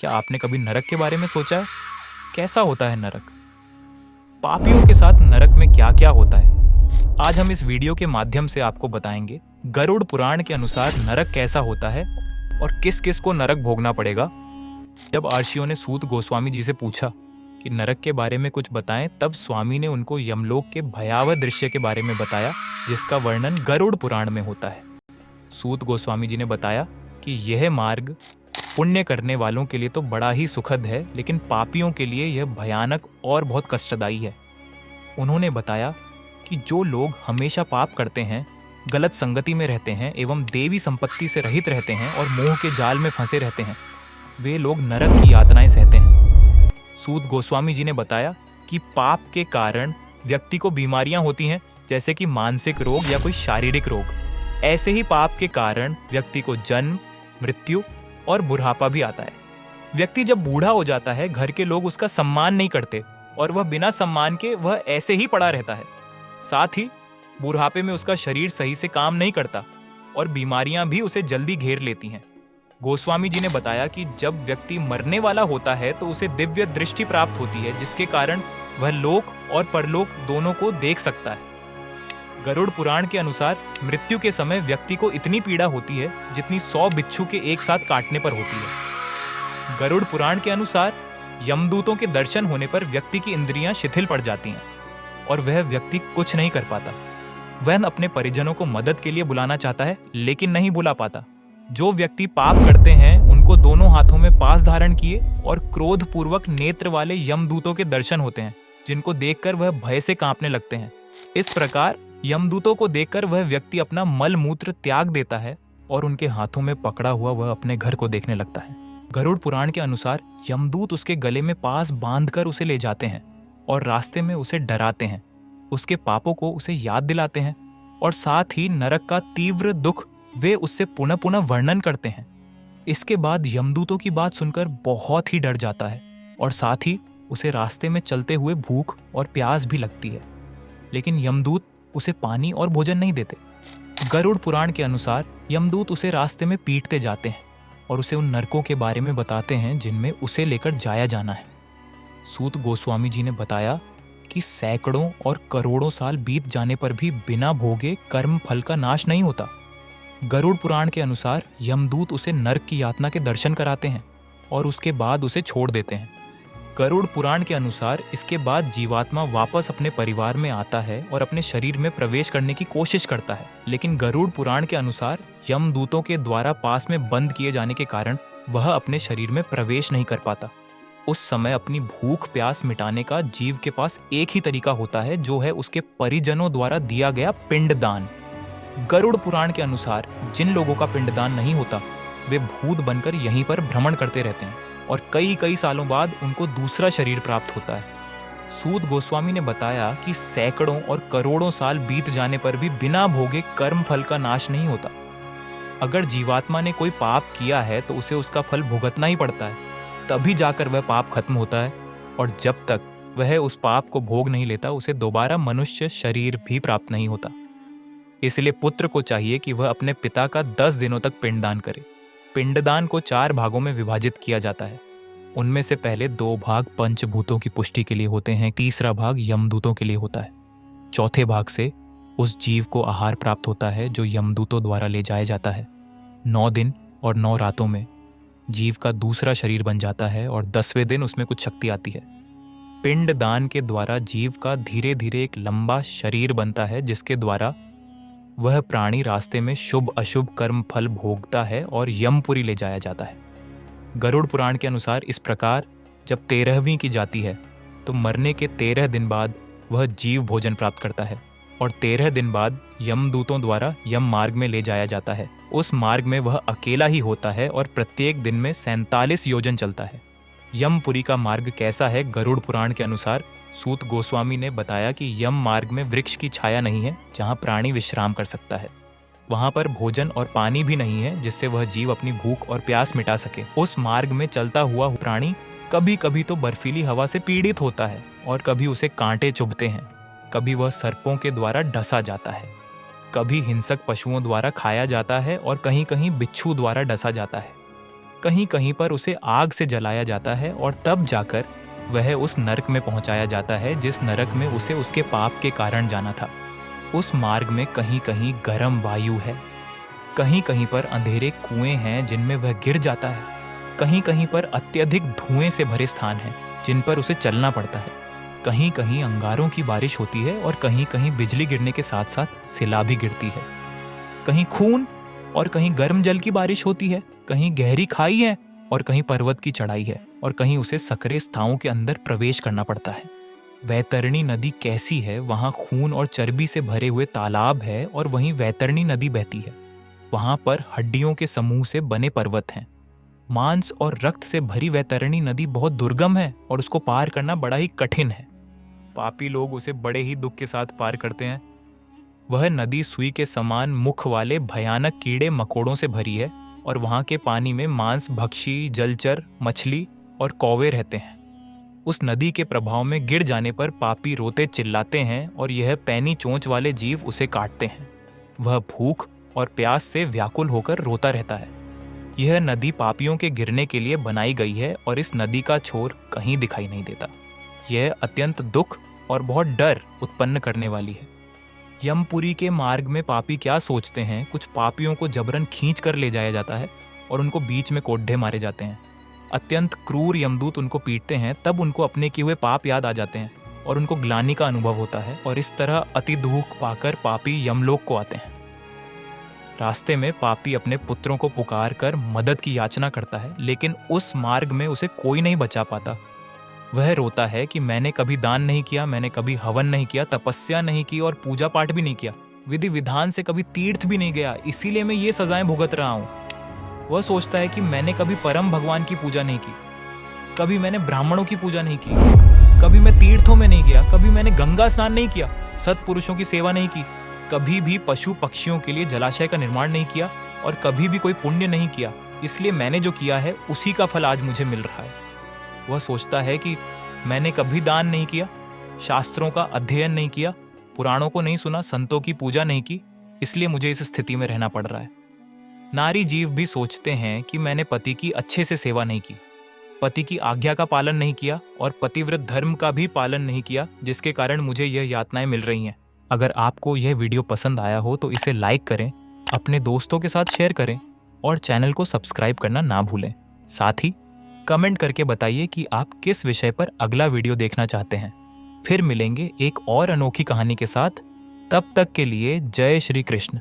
क्या आपने कभी नरक के बारे में सोचा है? कैसा होता है नरक? पापियों के साथ नरक में क्या क्या होता है? आज हम इस वीडियो के माध्यम से आपको बताएंगे गरुड़ पुराण के अनुसार नरक कैसा होता है और किस किस को नरक भोगना पड़ेगा। जब आर्षियों ने सूत गोस्वामी जी से पूछा कि नरक के बारे में कुछ बताएं, तब स्वामी ने उनको यमलोक के भयावह दृश्य के बारे में बताया, जिसका वर्णन गरुड़ पुराण में होता है। सूत गोस्वामी जी ने बताया कि यह मार्ग पुण्य करने वालों के लिए तो बड़ा ही सुखद है, लेकिन पापियों के लिए यह भयानक और बहुत कष्टदायी है। उन्होंने बताया कि जो लोग हमेशा पाप करते हैं, गलत संगति में रहते हैं एवं देवी संपत्ति से रहित रहते हैं और मोह के जाल में फंसे रहते हैं, वे लोग नरक की यातनाएं सहते हैं। सूत गोस्वामी जी ने बताया कि पाप के कारण व्यक्ति को बीमारियां होती हैं, जैसे कि मानसिक रोग या कोई शारीरिक रोग। ऐसे ही पाप के कारण व्यक्ति को जन्म, मृत्यु और बुढ़ापा भी आता है। व्यक्ति जब बूढ़ा हो जाता है, घर के लोग उसका सम्मान नहीं करते और वह बिना सम्मान के वह ऐसे ही पड़ा रहता है। साथ ही बुढ़ापे में उसका शरीर सही से काम नहीं करता और बीमारियां भी उसे जल्दी घेर लेती हैं। गोस्वामी जी ने बताया कि जब व्यक्ति मरने वाला होता है तो उसे दिव्य दृष्टि प्राप्त होती है, जिसके कारण वह लोक और परलोक दोनों को देख सकता है। गरुड़ पुराण के अनुसार मृत्यु के समय व्यक्ति को इतनी पीड़ा होती है जितनी 100 बिच्छू के एक साथ काटने पर होती है। गरुड़ पुराण के अनुसार यमदूतों के दर्शन होने पर व्यक्ति की इंद्रियां शिथिल पड़ जाती हैं और वह व्यक्ति कुछ नहीं कर पाता। वह अपने परिजनों को मदद के लिए बुलाना चाहता है, लेकिन नहीं बुला पाता। जो व्यक्ति पाप करते हैं उनको दोनों हाथों में पास धारण किए और क्रोध पूर्वक नेत्र वाले यमदूतों के दर्शन होते हैं, जिनको देखकर वह भय से कांपने लगते हैं। इस प्रकार यमदूतों को देखकर वह व्यक्ति अपना मल मूत्र त्याग देता है और उनके हाथों में पकड़ा हुआ वह अपने घर को देखने लगता है। गरुड़ पुराण के अनुसार यमदूत उसके गले में पास बांधकर उसे ले जाते हैं और रास्ते में उसे डराते हैं, उसके पापों को उसे याद दिलाते हैं और साथ ही नरक का तीव्र दुख वे उससे पुनः पुनः वर्णन करते हैं। इसके बाद यमदूतों की बात सुनकर बहुत ही डर जाता है और साथ ही उसे रास्ते में चलते हुए भूख और प्यास भी लगती है, लेकिन यमदूत उसे पानी और भोजन नहीं देते। गरुड़ पुराण के अनुसार यमदूत उसे रास्ते में पीटते जाते हैं और उसे उन नरकों के बारे में बताते हैं जिनमें उसे लेकर जाया जाना है। सूत गोस्वामी जी ने बताया कि सैकड़ों और करोड़ों साल बीत जाने पर भी बिना भोगे कर्म फल का नाश नहीं होता। गरुड़ पुराण के अनुसार यमदूत उसे नरक की यातना के दर्शन कराते हैं और उसके बाद उसे छोड़ देते हैं। गरुड़ पुराण के अनुसार इसके बाद जीवात्मा वापस अपने परिवार में आता है और अपने शरीर में प्रवेश करने की कोशिश करता है, लेकिन गरुड़ पुराण के अनुसार यमदूतों के द्वारा पास में बंद किए जाने के कारण वह अपने शरीर में प्रवेश नहीं कर पाता। उस समय अपनी भूख प्यास मिटाने का जीव के पास एक ही तरीका होता है, जो है उसके परिजनों द्वारा दिया गया पिंडदान। गरुड़ पुराण के अनुसार जिन लोगों का पिंडदान नहीं होता वे भूत बनकर यहीं पर भ्रमण करते रहते हैं और कई कई सालों बाद उनको दूसरा शरीर प्राप्त होता है। सूत गोस्वामी ने बताया कि सैकड़ों और करोड़ों साल बीत जाने पर भी बिना भोगे कर्म फल का नाश नहीं होता। अगर जीवात्मा ने कोई पाप किया है तो उसे उसका फल भुगतना ही पड़ता है, तभी जाकर वह पाप खत्म होता है, और जब तक वह उस पाप को भोग नहीं लेता उसे दोबारा मनुष्य शरीर भी प्राप्त नहीं होता। इसलिए पुत्र को चाहिए कि वह अपने पिता का 10 दिनों तक पिंडदान करे। पिंडदान को 4 भागों में विभाजित किया जाता है। उनमें से पहले 2 भाग पंचभूतों की पुष्टि के लिए होते हैं, तीसरा भाग यमदूतों के लिए होता है। चौथे भाग से उस जीव को आहार प्राप्त होता है जो यमदूतों द्वारा ले जाया जाता है। 9 दिन और 9 रातों में जीव का दूसरा शरीर बन जाता है और 10वें दिन उसमें कुछ शक्ति आती है। पिंडदान के द्वारा जीव का धीरे धीरे एक लंबा शरीर बनता है, जिसके द्वारा वह प्राणी रास्ते में शुभ अशुभ कर्म फल भोगता है और यमपुरी ले जाया जाता है। गरुड़ पुराण के अनुसार इस प्रकार जब 13वीं की जाती है तो मरने के 13 दिन बाद वह जीव भोजन प्राप्त करता है और 13 दिन बाद यमदूतों द्वारा यम मार्ग में ले जाया जाता है। उस मार्ग में वह अकेला ही होता है और प्रत्येक दिन में 47 योजन चलता है। यमपुरी का मार्ग कैसा है? गरुड़ पुराण के अनुसार सूत गोस्वामी ने बताया कि यम मार्ग में वृक्ष की छाया नहीं है जहां प्राणी विश्राम कर सकता है। वहां पर भोजन और पानी भी नहीं है जिससे वह जीव अपनी भूख और प्यास मिटा सके। उस मार्ग में चलता हुआ प्राणी कभी कभी तो बर्फीली हवा से पीड़ित होता है और कभी उसे कांटे चुभते हैं, कभी वह सर्पों के द्वारा डसा जाता है, कभी हिंसक पशुओं द्वारा खाया जाता है और कहीं कहीं बिच्छू द्वारा डसा जाता है। कहीं कहीं पर उसे आग से जलाया जाता है और तब जाकर वह उस नरक में पहुंचाया जाता है जिस नरक में उसे उसके पाप के कारण जाना था। उस मार्ग में कहीं कहीं गर्म वायु है, कहीं कहीं पर अंधेरे कुएं हैं जिनमें वह गिर जाता है, कहीं कहीं पर अत्यधिक धुएं से भरे स्थान हैं जिन पर उसे चलना पड़ता है, कहीं कहीं अंगारों की बारिश होती है और कहीं कहीं बिजली गिरने के साथ साथ सिला भी गिरती है, कहीं खून और कहीं गर्म जल की बारिश होती है, कहीं गहरी खाई है और कहीं पर्वत की चढ़ाई है और कहीं उसे सकरे स्थानों के अंदर प्रवेश करना पड़ता है। वैतरणी नदी कैसी है, वहां खून और चर्बी से भरे हुए तालाब है और वहीं वैतरणी नदी बहती है। वहां पर हड्डियों के समूह से बने पर्वत हैं। मांस और रक्त से भरी वैतरणी नदी बहुत दुर्गम है और उसको पार करना बड़ा ही कठिन है। पापी लोग उसे बड़े ही दुख के साथ पार करते हैं। वह नदी सुई के समान मुख वाले भयानक कीड़े मकोड़ों से भरी है और वहां के पानी में मांस भक्षी, जलचर, मछली और कौवे रहते हैं। उस नदी के प्रभाव में गिर जाने पर पापी रोते चिल्लाते हैं और यह पैनी चोंच वाले जीव उसे काटते हैं। वह भूख और प्यास से व्याकुल होकर रोता रहता है। यह नदी पापियों के गिरने के लिए बनाई गई है और इस नदी का छोर कहीं दिखाई नहीं देता। यह अत्यंत दुख और बहुत डर उत्पन्न करने वाली है। यमपुरी के मार्ग में पापी क्या सोचते हैं, कुछ पापियों को जबरन खींच कर ले जाया जाता है और उनको बीच में कोड्ढे मारे जाते हैं। अत्यंत क्रूर यमदूत उनको पीटते हैं, तब उनको अपने किए हुए पाप याद आ जाते हैं और उनको ग्लानि का अनुभव होता है और इस तरह अति दुख पाकर पापी यमलोक को आते हैं। रास्ते में पापी अपने पुत्रों को पुकार कर मदद की याचना करता है, लेकिन उस मार्ग में उसे कोई नहीं बचा पाता। वह रोता है कि मैंने कभी दान नहीं किया, मैंने कभी हवन नहीं किया, तपस्या नहीं की और पूजा पाठ भी नहीं किया, विधि विधान से कभी तीर्थ भी नहीं गया, इसीलिए मैं ये सजाएं भुगत रहा हूँ। वह सोचता है कि मैंने कभी परम भगवान की पूजा नहीं की, कभी मैंने ब्राह्मणों की पूजा नहीं की, कभी मैं तीर्थों में नहीं गया, कभी मैंने गंगा स्नान नहीं किया, सत्पुरुषों की सेवा नहीं की, कभी भी पशु पक्षियों के लिए जलाशय का निर्माण नहीं किया और कभी भी कोई पुण्य नहीं किया, इसलिए मैंने जो किया है उसी का फल आज मुझे मिल रहा है। वह सोचता है कि मैंने कभी दान नहीं किया, शास्त्रों का अध्ययन नहीं किया, पुराणों को नहीं सुना, संतों की पूजा नहीं की, इसलिए मुझे इस स्थिति में रहना पड़ रहा है। नारी जीव भी सोचते हैं कि मैंने पति की अच्छे से सेवा नहीं की, पति की आज्ञा का पालन नहीं किया और पतिव्रत धर्म का भी पालन नहीं किया, जिसके कारण मुझे यह यातनाएं मिल रही हैं। अगर आपको यह वीडियो पसंद आया हो तो इसे लाइक करें, अपने दोस्तों के साथ शेयर करें और चैनल को सब्सक्राइब करना ना भूलें। साथ ही कमेंट करके बताइए कि आप किस विषय पर अगला वीडियो देखना चाहते हैं। फिर मिलेंगे एक और अनोखी कहानी के साथ। तब तक के लिए जय श्री कृष्ण।